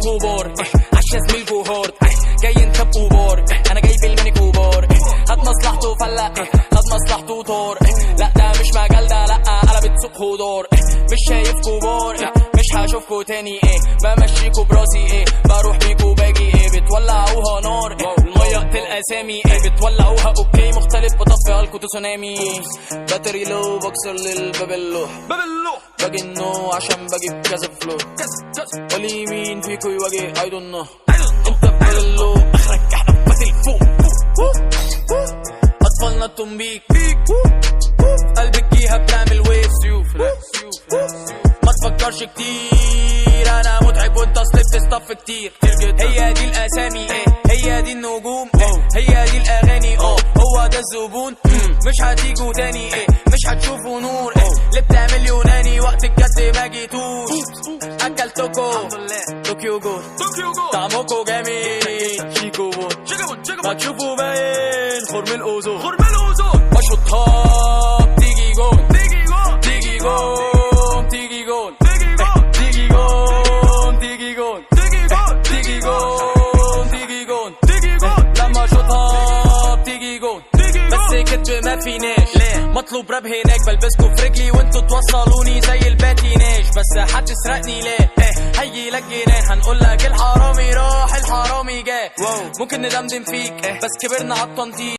الغبار عشان زميلكو هارد جاي انت بأوبار انا جاي بالميني كوبار خد مصلحته فلق خد مصلحته طار لا ده مش مجال ده لا انا بتسوق خضار مش شايف كبار مش هشوفكو تاني بمشيكو براسي بروح بيكو باجي بتولعوها نار المية تلقى سامي بتولعوها اوكي مختلف بطفي الكو تسونامي باتري لو بكسر للبابلو باجي النو عشان بجيب كذا فلو قولي مين فيكو يواجه I don't know انت بابلو اخرك احنا باتل فوق اطفالنا التنبيك قلبك جيها بتعمل ويف سيوف ما تفكرش كتير انا متعب وانت اصلي بتستف كتير هي دي الاسامي هي دي النجوم هي دي الاغاني هو ده الزبون مش هتيجوا تاني مش هتشوفوا نور اللي بتعمل يوناني وقت الجد ما جيتوش اكلتكو طوكيو جول طعمكو جميل شيكو بون ما تشوفوا باين خرم الاوزون بشوطها تيجي جون تيجي جون تيجي جون تيجي جون تيجي جون تيجي جون تيجي جون تيجي جون لما شوطها بتيجي جون بس كدب ما فيناش مطلوب راب هناك بلبسكوا في رجلي وانتوا توصلوني زي الباتيناش بس هتسرقني ليه هيجي لك جنان هنقولك الحرامي راح الحرامي جاء ممكن ندمدم فيك بس كبرنا عالتنطيط